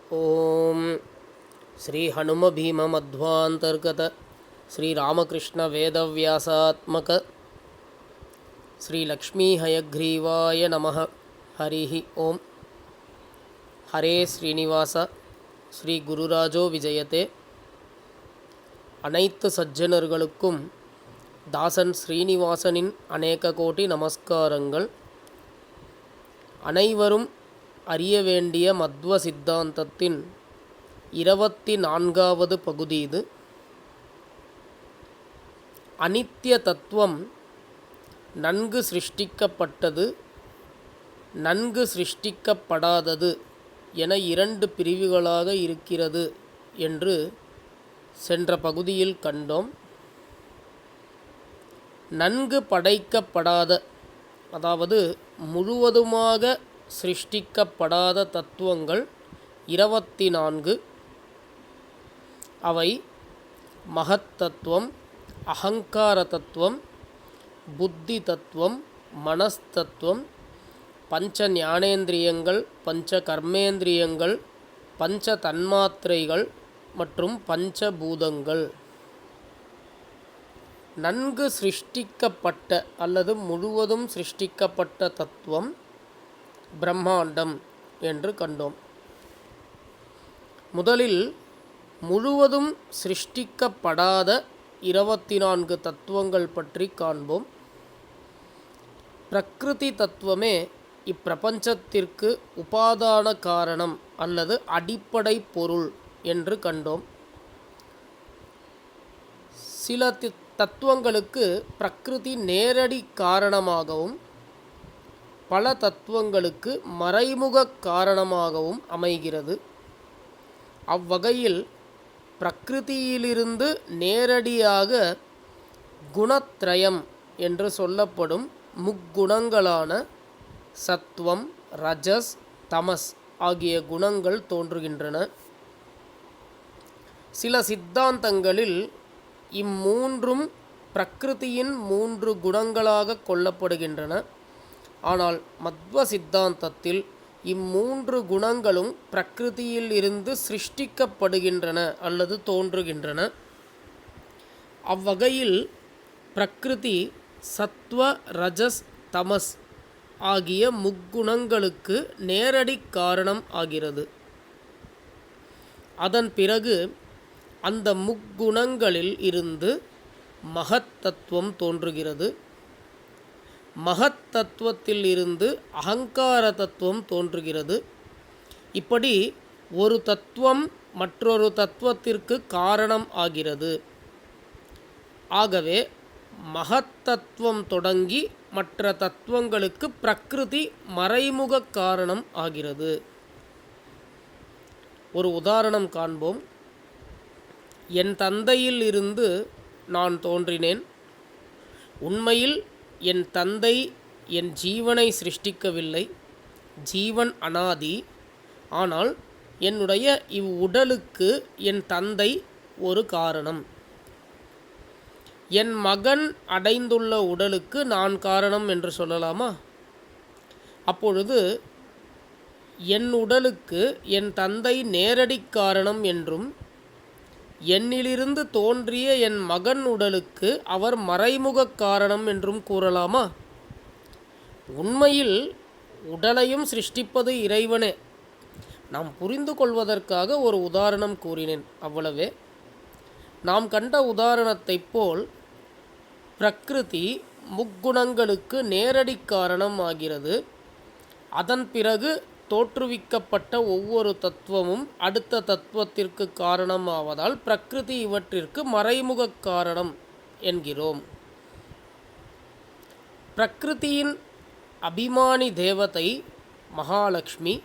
ओम श्री हनुम भीम मध्वांतर्गत श्री रामकृष्ण वेदव्यासात्मक श्री लक्ष्मी हयग्रीवाय नमः। हरि ओम। हरे श्रीनिवास श्री गुरुराजो विजयते। अनैत्तु सज्जनர்களுக்கும் दासन श्रीनिवासनिன் अनेक कोटि நமஸ்காரங்கள்। அனைவரும் அறிய வேண்டிய மத்வ சித்தாந்தத்தின் 24வது பகுதி இது. அனித்திய தத்துவம் நன்கு சிருஷ்டிக்கப்பட்டது, நன்கு சிருஷ்டிக்கப்படாதது என 2 பிரிவுகளாக இருக்கிறது என்று சென்ற பகுதியில் கண்டோம். நன்கு படைக்கப்படாத, அதாவது முழுவதுமாக சிருஷ்டிக்கப்படாத தத்துவங்கள் 24. அவை மகத் தத்துவம், அகங்கார தத்துவம், புத்தி தத்துவம், மனஸ்தத்துவம், பஞ்ச ஞானேந்திரியங்கள், பஞ்ச கர்மேந்திரியங்கள், பஞ்ச தன்மாத்திரைகள் மற்றும் பஞ்சபூதங்கள். நன்கு சிருஷ்டிக்கப்பட்ட அல்லது முழுவதும் சிருஷ்டிக்கப்பட்ட தத்துவம் பிரம்மாண்டம் என்று கண்டோம். முதலில் முழுவதும் சிருஷ்டிக்கப்படாத 24 தத்துவங்கள் பற்றி காண்போம். பிரகிருதி தத்துவமே இப்பிரபஞ்சத்திற்கு உபாதான காரணம் அல்லது அடிப்படை பொருள் என்று கண்டோம். சில தத்துவங்களுக்கு பிரகிருதி நேரடி காரணமாகவும் பல தத்துவங்களுக்கு மறைமுக காரணமாகவும் அமைகிறது. அவ்வகையில் பிரகிருதியிலிருந்து நேரடியாக குணத்ரயம் என்று சொல்லப்படும் முக்குணங்களான சத்துவம், ரஜஸ், தமஸ் ஆகிய குணங்கள் தோன்றுகின்றன. சில சித்தாந்தங்களில் இம்மூன்றும் பிரகிருதியின் 3 குணங்களாக கொள்ளப்படுகின்றன. ஆனால் மத்வ சித்தாந்தத்தில் இம்மூன்று குணங்களும் பிரகிருதியில் இருந்து சிருஷ்டிக்கப்படுகின்றன அல்லது தோன்றுகின்றன. அவ்வகையில் பிரகிருதி சத்வ, ரஜஸ், தமஸ் ஆகிய முக்குணங்களுக்கு நேரடி காரணம் ஆகிறது. அதன் பிறகு அந்த முக்குணங்களில் இருந்து மகத் தத்துவம் தோன்றுகிறது. மகத் தத்துவத்தில் இருந்து அகங்கார தத்துவம் தோன்றுகிறது. இப்படி ஒரு தத்துவம் மற்றொரு தத்துவத்திற்கு காரணம் ஆகிறது. ஆகவே மகத் தத்துவம் தொடங்கி மற்ற தத்துவங்களுக்கு பிரகிருதி மறைமுக காரணம் ஆகிறது. ஒரு உதாரணம் காண்போம். என் தந்தையில் இருந்து நான் தோன்றினேன். உண்மையில் என் தந்தை என் ஜீவனை சிருஷ்டிக்கவில்லை. ஜீவன் அனாதி. ஆனால் என்னுடைய இவ்வுடலுக்கு என் தந்தை ஒரு காரணம். என் மகன் அடைந்துள்ள உடலுக்கு நான் காரணம் என்று சொல்லலாமா? அப்பொழுது என் உடலுக்கு என் தந்தை நேரடி காரணம் என்றும், என்னிலிருந்து தோன்றிய என் மகன் உடலுக்கு அவர் மறைமுக காரணம் என்றும் கூறலாமா? உண்மையில் உடலையும் சிருஷ்டிப்பது இறைவனே. நாம் புரிந்து கொள்வதற்காக ஒரு உதாரணம் கூறினேன், அவ்வளவே. நாம் கண்ட உதாரணத்தைப் போல் பிரகிருதி முக்குணங்களுக்கு நேரடி காரணம் ஆகிறது. அதன் பிறகு தோற்றுவிக்கப்பட்ட ஒவ்வொரு தத்துவமும் அடுத்த தத்துவத்திற்கு காரணம் ஆவதால் பிரகிருதி இவற்றிற்கு மறைமுக காரணம் என்கிறோம். பிரகிருதியின் அபிமானி தேவதை மகாலட்சுமி.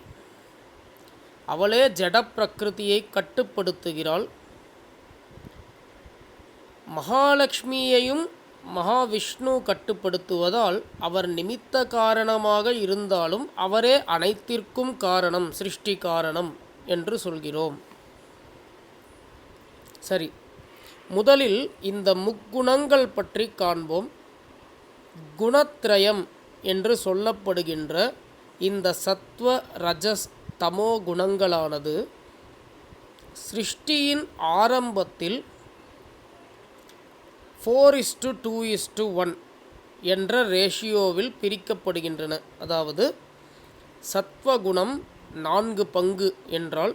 அவளே ஜட பிரகிருதியை கட்டுப்படுத்துகிறாள். மகாலட்சுமியையும் மகாவிஷ்ணு கட்டுப்படுத்துவதால் அவர் நிமித்த காரணமாக இருந்தாலும் அவரே அனைத்திற்கும் காரணம், சிருஷ்டி காரணம் என்று சொல்கிறோம். சரி, முதலில் இந்த முக்குணங்கள் பற்றி காண்போம். குணத்ரயம் என்று சொல்லப்படுகின்ற இந்த சத்வ, ரஜஸ், தமோ குணங்களானது சிருஷ்டியின் ஆரம்பத்தில் 4:2:1 என்ற ரேஷியோவில் பிரிக்கப்படுகின்றன. அதாவது சத்வகுணம் 4 பங்கு என்றால்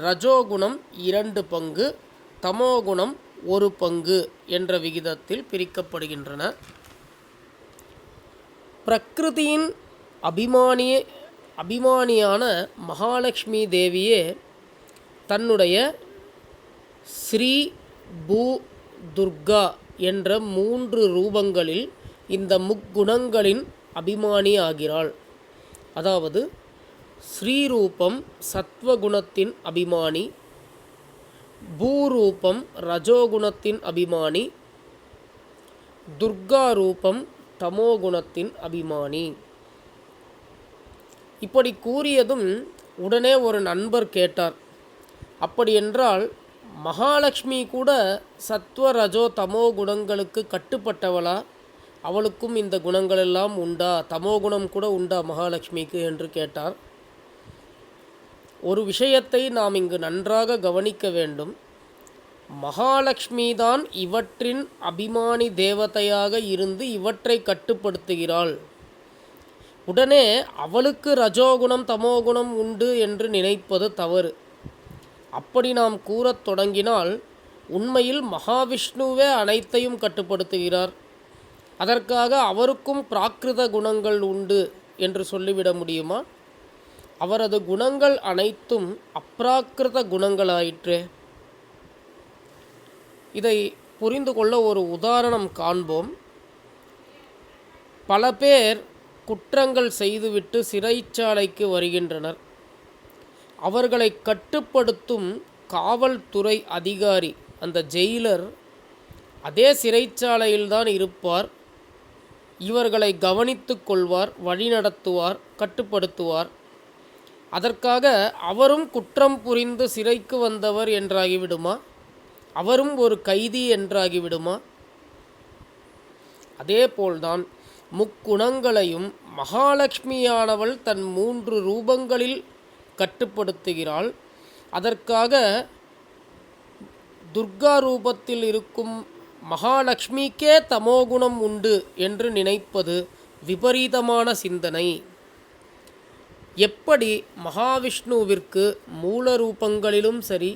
ரஜோகுணம் 2 பங்கு, தமோகுணம் 1 பங்கு என்ற விகிதத்தில் பிரிக்கப்படுகின்றன. பிரகிருதியின் அபிமானியான மகாலட்சுமி தேவியே தன்னுடைய ஸ்ரீ பூ துர்கா என்ற 3 ரூபங்களில் இந்த முக்குணங்களின் அபிமானி ஆகிறாள். அதாவது ஸ்ரீரூபம் சத்வகுணத்தின் அபிமானி, பூரூபம் ரஜோகுணத்தின் அபிமானி, துர்கா ரூபம் தமோகுணத்தின் அபிமானி. இப்படி கூறியதும் உடனே ஒரு நண்பர் கேட்டார், அப்படியென்றால் மகாலட்சுமி கூட சத்வ ரஜோ தமோ குணங்களுக்கு கட்டுப்பட்டவளா? அவளுக்கும் இந்த குணங்களெல்லாம் உண்டா? தமோகுணம் கூட உண்டா மகாலட்சுமிக்கு என்று கேட்டார். ஒரு விஷயத்தை நாம் இங்கு நன்றாக கவனிக்க வேண்டும். மகாலட்சுமி தான் இவற்றின் அபிமானி தேவதையாக இருந்து இவற்றை கட்டுப்படுத்துகிறாள். உடனே அவளுக்கு ரஜோகுணம் தமோகுணம் உண்டு என்று நினைப்பது தவறு. அப்படி நாம் கூறத் தொடங்கினால் உண்மையில் மகாவிஷ்ணுவே அனைத்தையும் கட்டுப்படுத்துகிறார். அதற்காக அவருக்கும் பிராகிருத குணங்கள் உண்டு என்று சொல்லிவிட முடியுமா? அவரது குணங்கள் அனைத்தும் அப்ராகிருத குணங்களாயிற்றே. இதை புரிந்து கொள்ள ஒரு உதாரணம் காண்போம். பல பேர் குற்றங்கள் செய்துவிட்டு சிறைச்சாலைக்கு வருகின்றனர். அவர்களை கட்டுப்படுத்தும் காவல்துறை அதிகாரி, அந்த ஜெயிலர் அதே சிறைச்சாலையில்தான் இருப்பார். இவர்களை கவனித்து கொள்வார், வழிநடத்துவார், கட்டுப்படுத்துவார். அதற்காக அவரும் குற்றம் புரிந்து சிறைக்கு வந்தவர் என்றாகிவிடுமா? அவரும் ஒரு கைதி என்றாகிவிடுமா? அதேபோல்தான் முக்குணங்களையும் மகாலட்சுமியானவள் தன் 3 ரூபங்களில் கட்டுப்படுத்துகிறாள். அதற்காக துர்கா ரூபத்தில் இருக்கும் மகாலட்சுமிக்கே தமோகுணம் உண்டு என்று நினைப்பது விபரீதமான சிந்தனை. எப்படி மகாவிஷ்ணுவிற்கு மூல ரூபங்களிலும் சரி,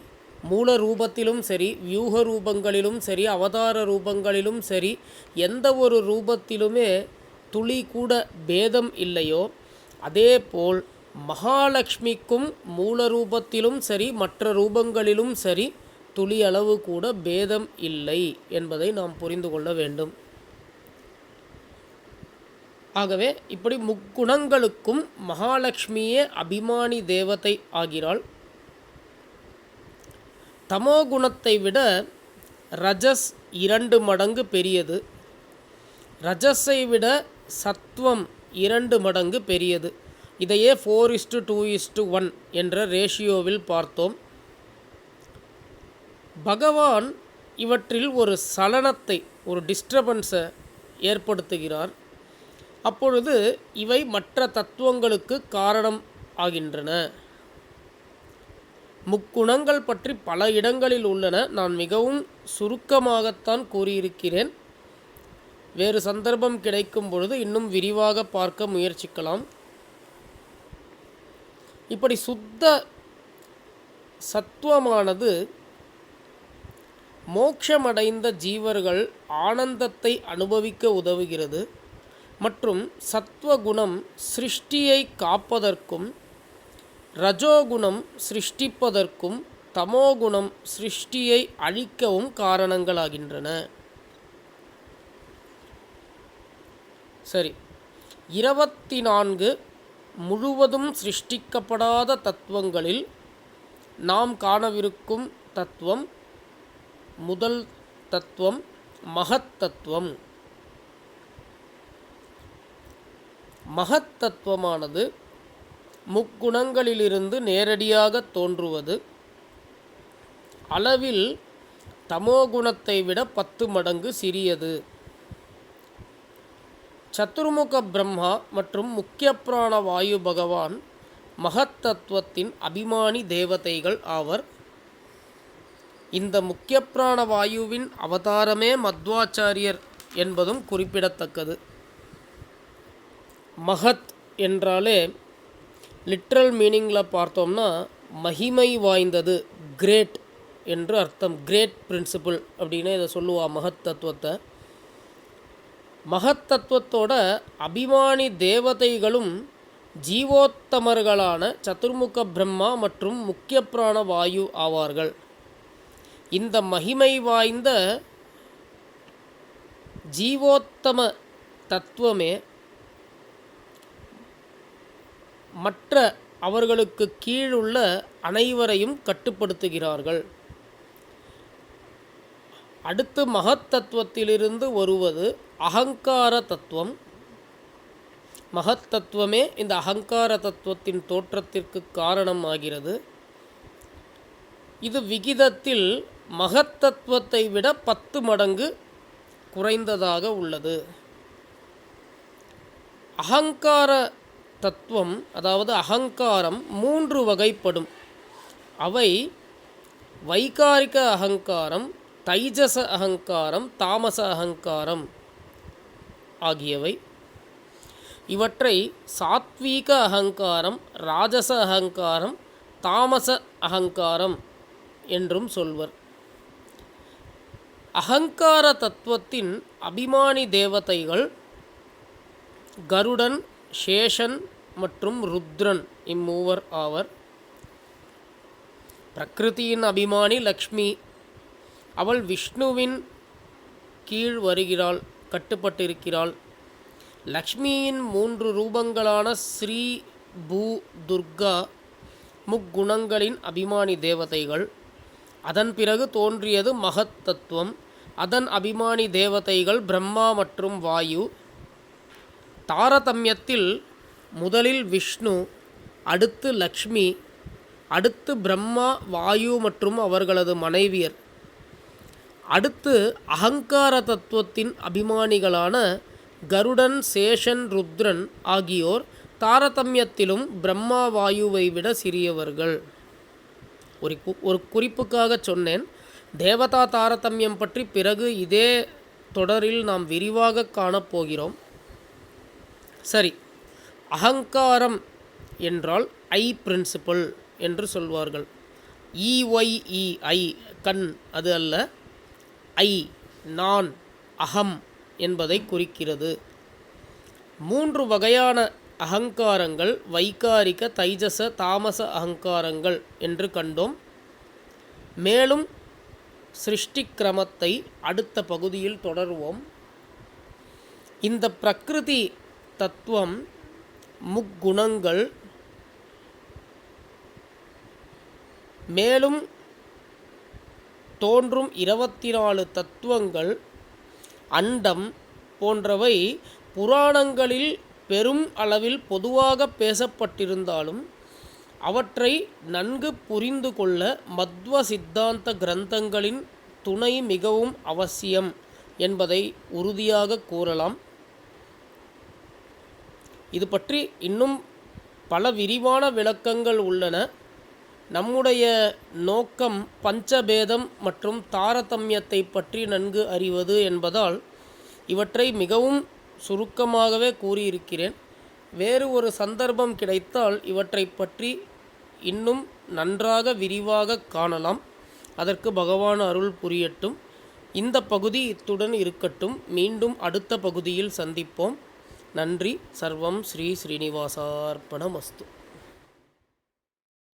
மூல ரூபத்திலும் சரி, வியூக ரூபங்களிலும் சரி, அவதார ரூபங்களிலும் சரி, எந்த ஒரு ரூபத்திலுமே துளி கூட பேதம் இல்லையோ, அதேபோல் மகாலட்சுமிக்கும் மூல ரூபத்திலும் சரி, மற்ற ரூபங்களிலும் சரி, துளி அளவு கூட பேதம் இல்லை என்பதை நாம் புரிந்து கொள்ள வேண்டும். ஆகவே இப்படி முக்குணங்களுக்கும் மகாலட்சுமியே அபிமானி தேவதை ஆகிறாள். தமோகுணத்தை விட ரஜஸ் 2 மடங்கு பெரியது. ரஜஸை விட சத்வம் 2 மடங்கு பெரியது. இதையே 4:2:1 என்ற ரேஷியோவில் பார்த்தோம். பகவான் இவற்றில் ஒரு சலனத்தை, ஒரு டிஸ்டர்பன்ஸை ஏற்படுத்துகிறார். அப்பொழுது இவை மற்ற தத்துவங்களுக்கு காரணம் ஆகின்றன. முக்குணங்கள் பற்றி பல இடங்களில் உள்ளன. நான் மிகவும் சுருக்கமாகத்தான் கூறியிருக்கிறேன். வேறு சந்தர்ப்பம் கிடைக்கும் பொழுது இன்னும் விரிவாக பார்க்க முயற்சிக்கலாம். இப்படி சுத்த சத்துவமானது மோட்சமடைந்த ஜீவர்கள் ஆனந்தத்தை அனுபவிக்க உதவுகிறது. மற்றும் சத்வகுணம் சிருஷ்டியை காப்பதற்கும், ரஜோகுணம் சிருஷ்டிப்பதற்கும், தமோகுணம் சிருஷ்டியை அழிக்கவும் காரணங்களாகின்றன. சரி, 24 முழுவதும் சிருஷ்டிக்கப்படாத தத்துவங்களில் நாம் காணவிருக்கும் தத்துவம் முதல் தத்துவம் மகத் தத்துவம். மகத் தத்துவமானது முக்குணங்களிலிருந்து நேரடியாக தோன்றுவது. அளவில் தமோகுணத்தை விட 10 மடங்கு சிறியது. சதுர்முக பிரம்மா மற்றும் முக்கிய பிராண வாயு பகவான் மகத் தத்துவத்தின் அபிமானி தேவதைகள் ஆவர். இந்த முக்கிய பிராண வாயுவின் அவதாரமே மத்வாச்சாரியர் என்பதும் குறிப்பிடத்தக்கது. மகத் என்றாலே லிட்ரல் மீனிங்கில் பார்த்தோம்னா மகிமை வாய்ந்தது, கிரேட் என்று அர்த்தம். கிரேட் பிரின்சிபிள் அப்படின்னு இதை சொல்லுவா மகத் தத்துவத்தை. மகத் தத்துவத்தோட அபிமானி தேவதைகளும் ஜீவோத்தமர்களான சதுர்முக பிரம்மா மற்றும் முக்கிய பிராண வாயு ஆவார்கள். இந்த மகிமை வாய்ந்த ஜீவோத்தம தத்துவமே மற்ற அவர்களுக்கு கீழுள்ள அனைவரையும் கட்டுப்படுத்துகிறார்கள். அடுத்து மகத் தத்துவத்திலிருந்து வருவது அகங்கார தத்துவம். மகத் தத்துவமே இந்த அகங்கார தத்துவத்தின் தோற்றத்திற்கு காரணம் ஆகிறது. இது விகிதத்தில் மகத் தத்துவத்தை விட 10 மடங்கு குறைந்ததாக உள்ளது. அகங்கார தத்துவம் அதாவது அகங்காரம் 3 வகைப்படும். அவை வைகாரிக அகங்காரம், தைஜச அகங்காரம், தாமச அகங்காரம் ஆகியவை. இவற்றை சாத்வீக அகங்காரம், ராஜச அகங்காரம், தாமச அகங்காரம் என்றும் சொல்வர். அகங்கார தத்துவத்தின் அபிமானி தேவதைகள் கருடன், சேஷன் மற்றும் ருத்ரன் இம்மூவர் ஆவர். பிரகிருதியின் அபிமானி லக்ஷ்மி. அவள் விஷ்ணுவின் கீழ் வருகிறாள், கட்டுப்பட்டிருக்கிறாள். லக்ஷ்மியின் 3 ரூபங்களான ஸ்ரீ, பூ, துர்கா முக்குணங்களின் அபிமானி தேவதைகள். அதன் பிறகு தோன்றியது மகத் தத்துவம். அதன் அபிமானி தேவதைகள் பிரம்மா மற்றும் வாயு. தாரதமியத்தில் முதலில் விஷ்ணு, அடுத்து லக்ஷ்மி, அடுத்து பிரம்மா, வாயு மற்றும் அவர்களது மனைவியர். அடுத்து அகங்கார தத்துவத்தின் அபிமானிகளான கருடன், சேஷன், ருத்ரன் ஆகியோர் தாரதமியத்திலும் பிரம்மா, வாயுவை விட சிறியவர்கள். ஒரு குறிப்புக்காக சொன்னேன். தேவதா தாரதமியம் பற்றி பிறகு இதே தொடரில் நாம் விரிவாக காணப்போகிறோம். சரி, அகங்காரம் என்றால் ஐ பிரின்சிபிள் என்று சொல்வார்கள். EYEI கண், அது அல்ல. ஐ, நான், அகம் என்பதை குறிக்கிறது. 3 வகையான அகங்காரங்கள் வைகாரிக, தைஜச, தாமச அகங்காரங்கள் என்று கண்டோம். மேலும் சிருஷ்டி கிரமத்தை அடுத்த பகுதியில் தொடருவோம். இந்த பிரகிருதி தத்துவம், முக்குணங்கள், மேலும் தோன்றும் 24 தத்துவங்கள், அண்டம் போன்றவை புராணங்களில் பெரும் அளவில் பொதுவாக பேசப்பட்டிருந்தாலும் அவற்றை நன்கு புரிந்து கொள்ள மத்வ சித்தாந்த கிரந்தங்களின் துணை மிகவும் அவசியம் என்பதை உறுதியாக கூறலாம். இது பற்றி இன்னும் பல விரிவான விளக்கங்கள் உள்ளன. நம்முடைய நோக்கம் பஞ்சபேதம் மற்றும் தாரதமியத்தை பற்றி நன்கு அறிவது என்பதால் இவற்றை மிகவும் சுருக்கமாகவே கூறியிருக்கிறேன். வேறு ஒரு சந்தர்ப்பம் கிடைத்தால் இவற்றை பற்றி இன்னும் நன்றாக விரிவாக காணலாம். அதற்கு பகவான் அருள் புரியட்டும். இந்த பகுதி இத்துடன் இருக்கட்டும். மீண்டும் அடுத்த பகுதியில் சந்திப்போம். நன்றி. சர்வம் ஸ்ரீ ஸ்ரீனிவாசார்ப்பணமஸ்து.